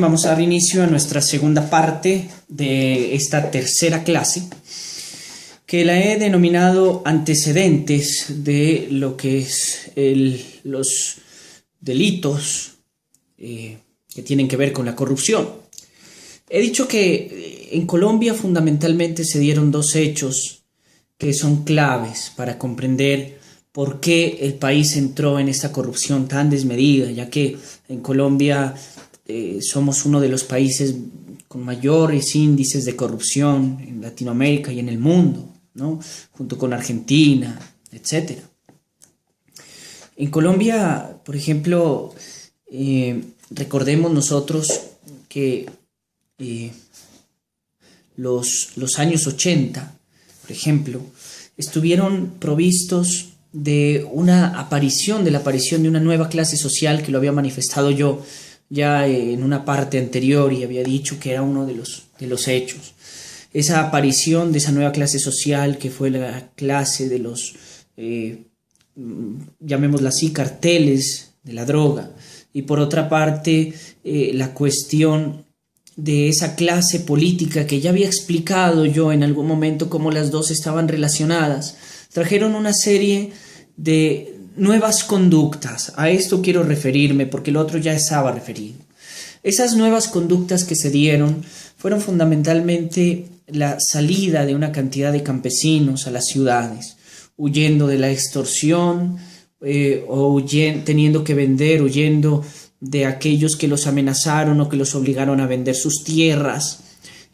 Vamos a dar inicio a nuestra segunda parte de esta tercera clase, que la he denominado antecedentes de lo que es los delitos que tienen que ver con la corrupción. He dicho que en Colombia fundamentalmente se dieron dos hechos que son claves para comprender por qué el país entró en esta corrupción tan desmedida, ya que en Colombia somos uno de los países con mayores índices de corrupción en Latinoamérica y en el mundo, ¿no? Junto con Argentina, etc. En Colombia, por ejemplo, recordemos nosotros que los años 80, por ejemplo, estuvieron provistos de la aparición de una nueva clase social, que lo había manifestado yo ya en una parte anterior y había dicho que era uno de los hechos. Esa aparición de esa nueva clase social, que fue la clase de los, llamémosla así, carteles de la droga, y por otra parte la cuestión de esa clase política que ya había explicado yo en algún momento cómo las dos estaban relacionadas, trajeron una serie de nuevas conductas. A esto quiero referirme porque el otro ya estaba referido. Esas nuevas conductas que se dieron fueron fundamentalmente la salida de una cantidad de campesinos a las ciudades, huyendo de la extorsión teniendo que vender, huyendo de aquellos que los amenazaron o que los obligaron a vender sus tierras.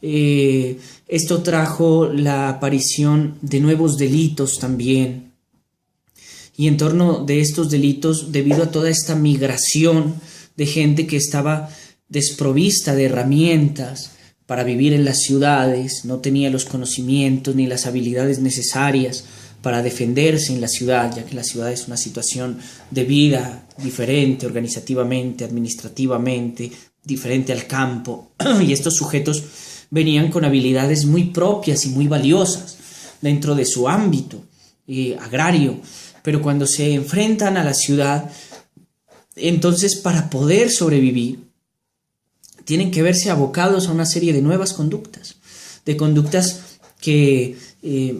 Esto trajo la aparición de nuevos delitos también. Y en torno de estos delitos, debido a toda esta migración de gente que estaba desprovista de herramientas para vivir en las ciudades, no tenía los conocimientos ni las habilidades necesarias para defenderse en la ciudad, ya que la ciudad es una situación de vida diferente organizativamente, administrativamente, diferente al campo, y estos sujetos venían con habilidades muy propias y muy valiosas dentro de su ámbito agrario, pero cuando se enfrentan a la ciudad, entonces para poder sobrevivir, tienen que verse abocados a una serie de nuevas conductas, de conductas que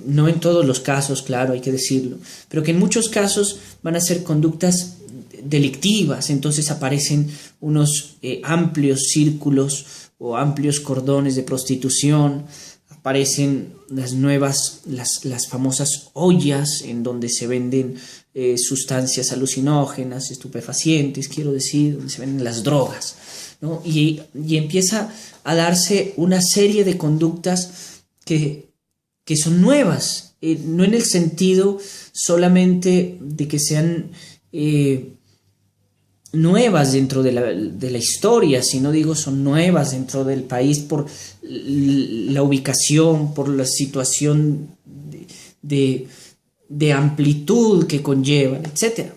no en todos los casos, claro, hay que decirlo, pero que en muchos casos van a ser conductas delictivas. Entonces aparecen unos amplios círculos o amplios cordones de prostitución, aparecen las famosas ollas en donde se venden sustancias alucinógenas, estupefacientes, quiero decir, donde se venden las drogas, ¿no? Y empieza a darse una serie de conductas que son nuevas, no en el sentido solamente de que sean nuevas dentro de la historia, sino digo son nuevas dentro del país por la ubicación, por la situación de amplitud que conllevan, etc.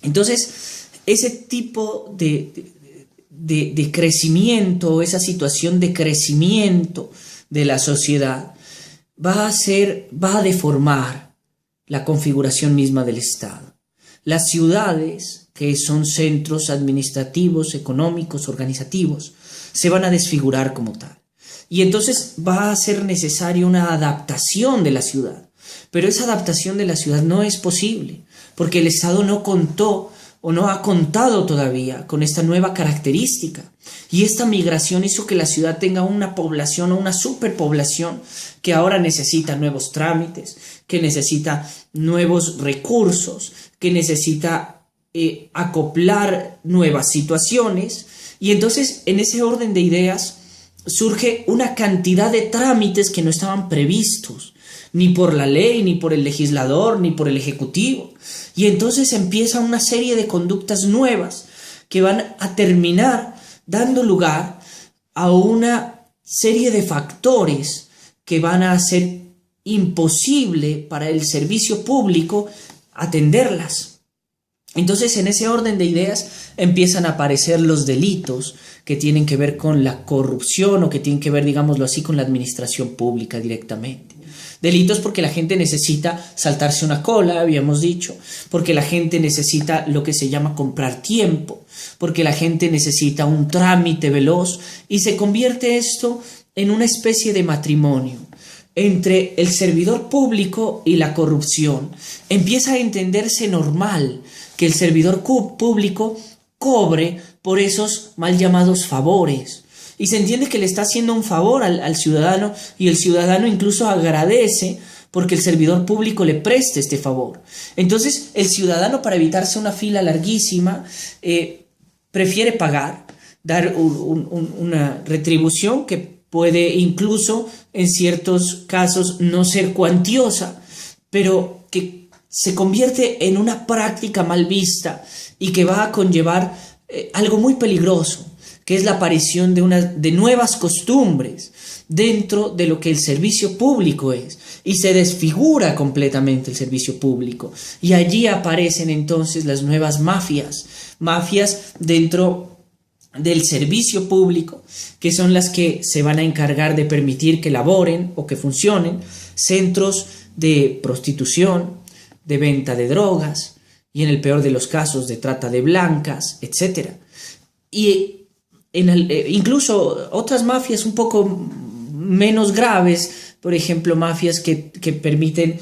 Entonces, ese tipo de crecimiento, esa situación de crecimiento de la sociedad va a deformar la configuración misma del Estado. Las ciudades, que son centros administrativos, económicos, organizativos, se van a desfigurar como tal. Y entonces va a ser necesaria una adaptación de la ciudad. Pero esa adaptación de la ciudad no es posible, porque el Estado no contó o no ha contado todavía con esta nueva característica. Y esta migración hizo que la ciudad tenga una población o una superpoblación que ahora necesita nuevos trámites, que necesita nuevos recursos, que necesita acoplar nuevas situaciones. Y entonces en ese orden de ideas surge una cantidad de trámites que no estaban previstos ni por la ley, ni por el legislador, ni por el ejecutivo. Y entonces empieza una serie de conductas nuevas que van a terminar dando lugar a una serie de factores que van a hacer imposible para el servicio público atenderlas. Entonces, en ese orden de ideas empiezan a aparecer los delitos que tienen que ver con la corrupción o que tienen que ver, digámoslo así, con la administración pública directamente. Delitos porque la gente necesita saltarse una cola, habíamos dicho, porque la gente necesita lo que se llama comprar tiempo, porque la gente necesita un trámite veloz y se convierte esto en una especie de matrimonio entre el servidor público y la corrupción. Empieza a entenderse normal que el servidor público cobre por esos mal llamados favores. Y se entiende que le está haciendo un favor al ciudadano y el ciudadano incluso agradece porque el servidor público le preste este favor. Entonces el ciudadano, para evitarse una fila larguísima, prefiere pagar, dar una retribución que puede incluso en ciertos casos no ser cuantiosa, pero que se convierte en una práctica mal vista y que va a conllevar algo muy peligroso, que es la aparición de nuevas costumbres dentro de lo que el servicio público es, y se desfigura completamente el servicio público, y allí aparecen entonces las nuevas mafias dentro del servicio público, que son las que se van a encargar de permitir que laboren o que funcionen centros de prostitución, de venta de drogas, y en el peor de los casos de trata de blancas, etc. Y incluso otras mafias un poco menos graves, por ejemplo, mafias que permiten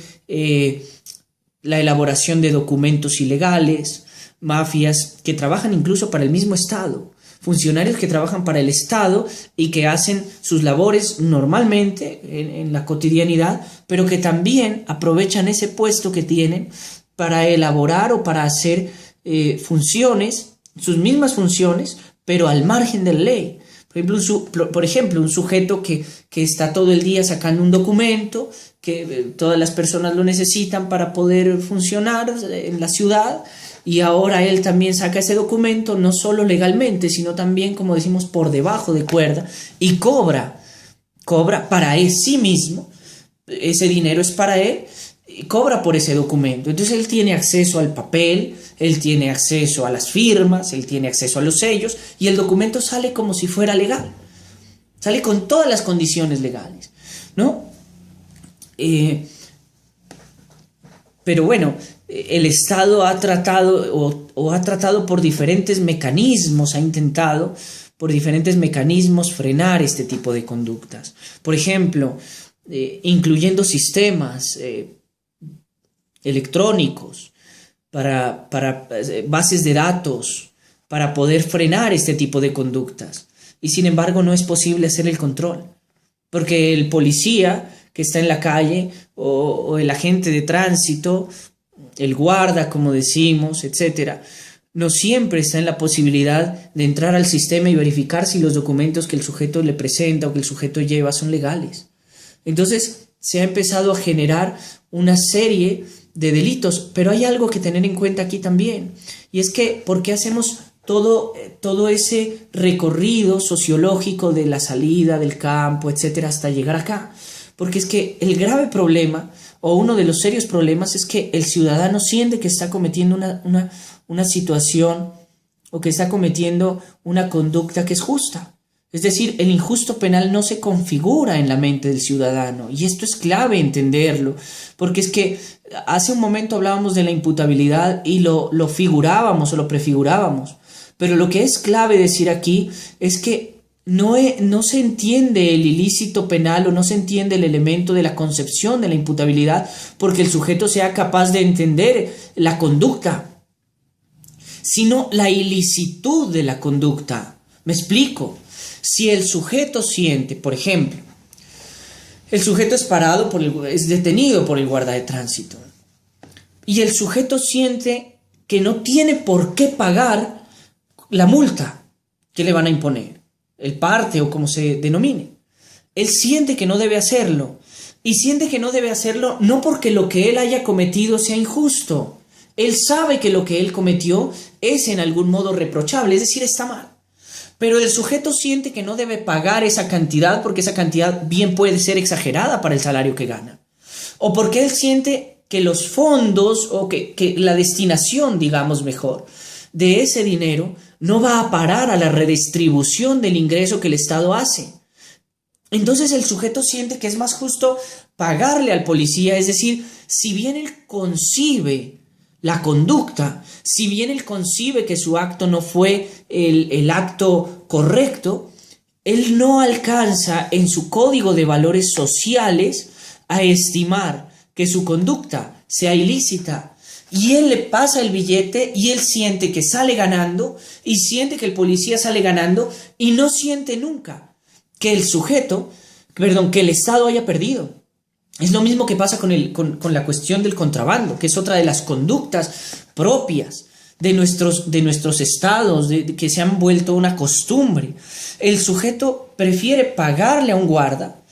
la elaboración de documentos ilegales, mafias que trabajan incluso para el mismo Estado, funcionarios que trabajan para el Estado y que hacen sus labores normalmente en la cotidianidad, pero que también aprovechan ese puesto que tienen para elaborar o para hacer funciones, sus mismas funciones, pero al margen de la ley. Por ejemplo, un sujeto que está todo el día sacando un documento, que todas las personas lo necesitan para poder funcionar en la ciudad, y ahora él también saca ese documento, no solo legalmente, sino también, como decimos, por debajo de cuerda, y cobra para sí mismo, ese dinero es para él, y cobra por ese documento. Entonces él tiene acceso al papel, él tiene acceso a las firmas, él tiene acceso a los sellos, y el documento sale como si fuera legal, sale con todas las condiciones legales, ¿no? Pero bueno, el Estado ha tratado ha tratado por diferentes mecanismos, ha intentado por diferentes mecanismos frenar este tipo de conductas. Por ejemplo, incluyendo sistemas electrónicos para bases de datos para poder frenar este tipo de conductas. Y sin embargo no es posible hacer el control, porque el policía que está en la calle o el agente de tránsito, el guarda, como decimos, etcétera, no siempre está en la posibilidad de entrar al sistema y verificar si los documentos que el sujeto le presenta o que el sujeto lleva son legales. Entonces se ha empezado a generar una serie de delitos, pero hay algo que tener en cuenta aquí también, y es que ¿por qué hacemos todo ese recorrido sociológico de la salida del campo, etcétera, hasta llegar acá? Porque es que el grave problema, o uno de los serios problemas, es que el ciudadano siente que está cometiendo una situación o que está cometiendo una conducta que es justa. Es decir, el injusto penal no se configura en la mente del ciudadano, y esto es clave entenderlo, porque es que hace un momento hablábamos de la imputabilidad y lo figurábamos o lo prefigurábamos, pero lo que es clave decir aquí es que no se entiende el ilícito penal o no se entiende el elemento de la concepción de la imputabilidad porque el sujeto sea capaz de entender la conducta, sino la ilicitud de la conducta. ¿Me explico? Si el sujeto siente, por ejemplo, el sujeto es detenido por el guarda de tránsito y el sujeto siente que no tiene por qué pagar la multa que le van a imponer, el parte o como se denomine. Él siente que no debe hacerlo, y siente que no debe hacerlo no porque lo que él haya cometido sea injusto. Él sabe que lo que él cometió es en algún modo reprochable, es decir, está mal. Pero el sujeto siente que no debe pagar esa cantidad porque esa cantidad bien puede ser exagerada para el salario que gana. O porque él siente que los fondos o que la destinación, digamos mejor, de ese dinero no va a parar a la redistribución del ingreso que el Estado hace. Entonces el sujeto siente que es más justo pagarle al policía, es decir, si bien él concibe la conducta, si bien él concibe que su acto no fue el acto correcto, él no alcanza en su código de valores sociales a estimar que su conducta sea ilícita. Y él le pasa el billete y él siente que sale ganando y siente que el policía sale ganando y no siente nunca que el sujeto, perdón, que el Estado haya perdido. Es lo mismo que pasa con la cuestión del contrabando, que es otra de las conductas propias de nuestros estados, que se han vuelto una costumbre. El sujeto prefiere pagarle a un guarda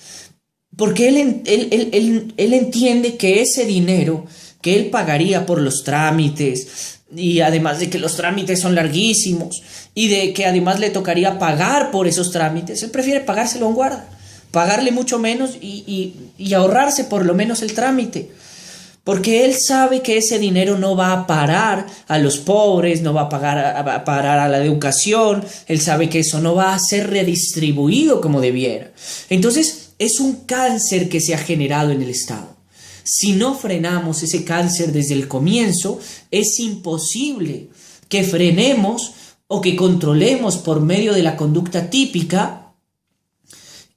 porque él entiende que ese dinero que él pagaría por los trámites, y además de que los trámites son larguísimos, y de que además le tocaría pagar por esos trámites, él prefiere pagárselo a un guarda, pagarle mucho menos y ahorrarse por lo menos el trámite. Porque él sabe que ese dinero no va a parar a los pobres, no va a parar a la educación, él sabe que eso no va a ser redistribuido como debiera. Entonces, es un cáncer que se ha generado en el Estado. Si no frenamos ese cáncer desde el comienzo, es imposible que frenemos o que controlemos por medio de la conducta típica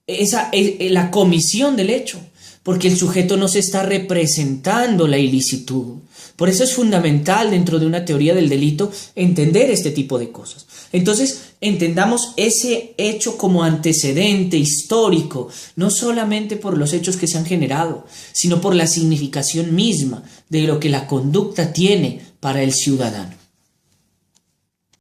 la comisión del hecho, porque el sujeto no se está representando la ilicitud. Por eso es fundamental dentro de una teoría del delito entender este tipo de cosas. Entonces, entendamos ese hecho como antecedente histórico, no solamente por los hechos que se han generado, sino por la significación misma de lo que la conducta tiene para el ciudadano.